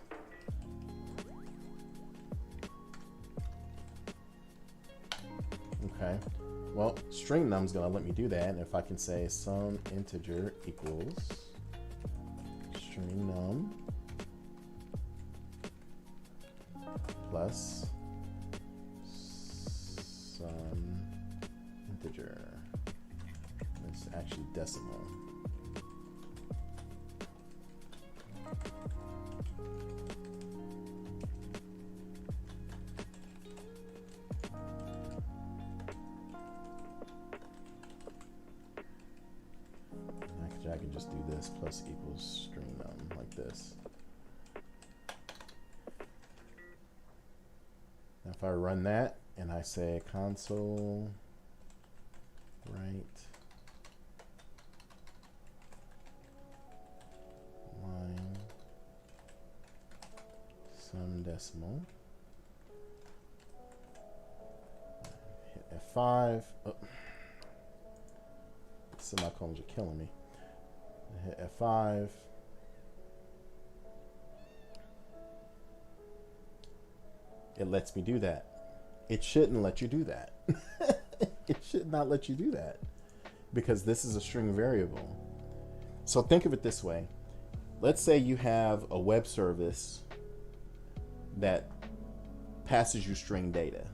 Okay. Well, string num is going to let me do that. And if I can say some integer equals string num plus some integer. It's actually decimal. Actually, I can just do this plus equals string num like this. Now if I run that and I say console write line some decimal, hit F5. Oh. Semicolons are killing me. I hit F5. It lets me do that. It shouldn't let you do that. It should not let you do that because this is a string variable. So think of it this way. Let's say you have a web service that passes you string data.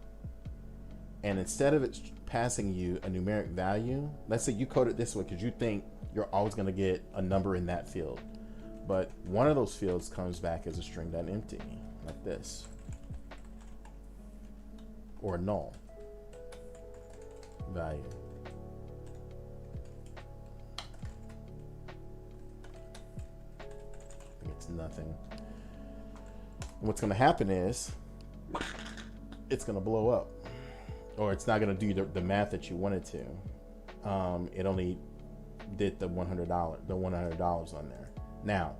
And instead of it passing you a numeric value, let's say you code it this way because you think you're always going to get a number in that field. But one of those fields comes back as a string.empty, like this. Or null value. I think it's nothing. And what's going to happen is it's going to blow up, or it's not going to do the math that you wanted to. It only did the $100 on there. Now,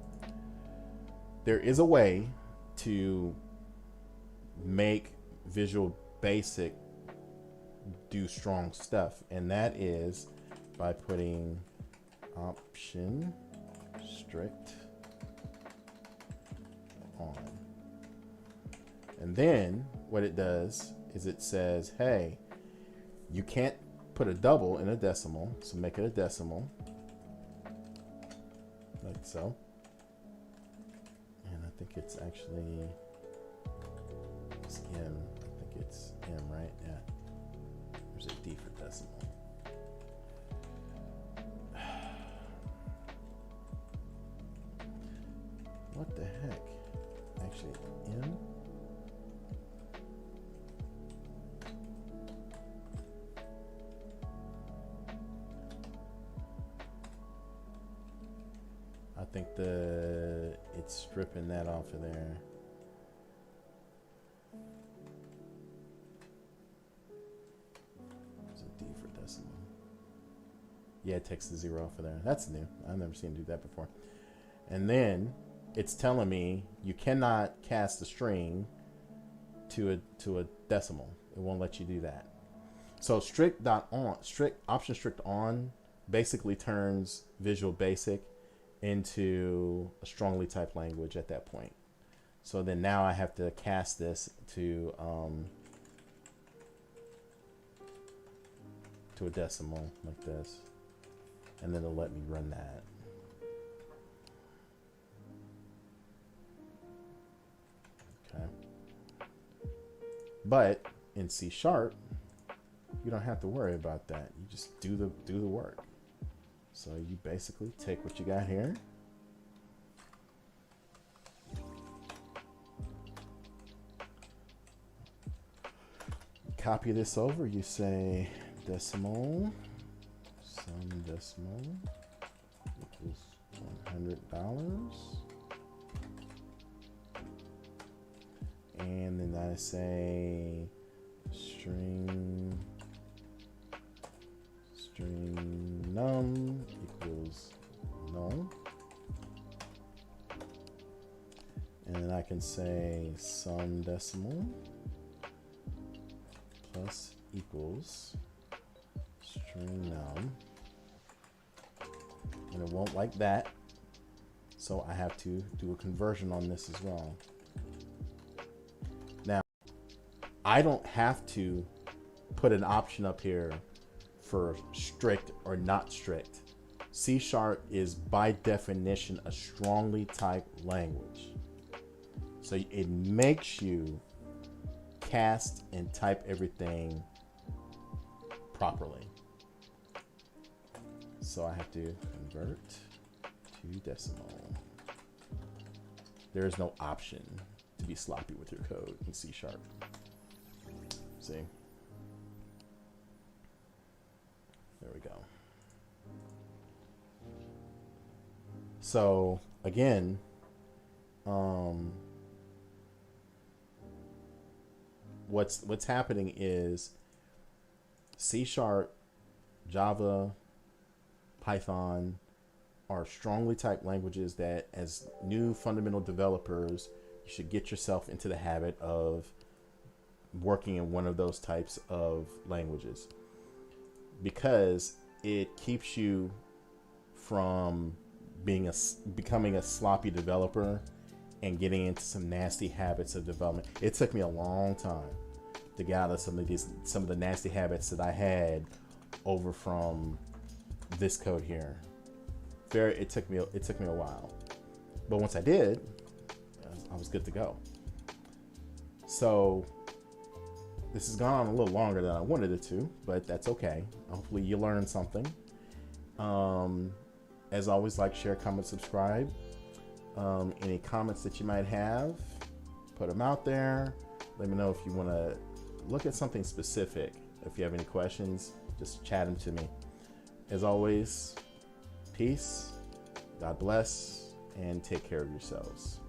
there is a way to make Visual Basic do strong stuff, and that is by putting option strict on. And then what it does is it says, hey, you can't put a double in a decimal, so make it a decimal, like so. And I think it's actually it's M. I think it's M, right? Yeah. There's a D for decimal. What the heck? Actually, M. I think it's stripping that off of there. There's a D for decimal. Yeah, it takes the 0 off of there. That's new. I've never seen it do that before. And then it's telling me you cannot cast a string to a decimal. It won't let you do that. So option strict on basically turns Visual Basic into a strongly typed language at that point. So then now I have to cast this to a decimal like this, and then it'll let me run that. Okay. But in C#, you don't have to worry about that. You just do the work. So you basically take what you got here. Copy this over. You say decimal, sum decimal equals $100. And then I say string num equals null. And then I can say sum decimal plus equals string num. And it won't like that. So I have to do a conversion on this as well. Now, I don't have to put an option up here for strict or not strict. C# is by definition a strongly typed language. So it makes you cast and type everything properly. So I have to convert to decimal. There is no option to be sloppy with your code in C#. See? There we go. So again, what's happening is C#, Java, Python are strongly typed languages that, as new fundamental developers, you should get yourself into the habit of working in one of those types of languages, because it keeps you from becoming a sloppy developer and getting into some nasty habits of development. It took me a long time to get out of some of the nasty habits that I had over from this code here. It took me a while, but once I did, I was good to go. So this has gone on a little longer than I wanted it to, but that's okay. Hopefully you learned something. As always, like, share, comment, subscribe. Any comments that you might have, put them out there. Let me know if you want to look at something specific. If you have any questions, just chat them to me. As always, peace, God bless, and take care of yourselves.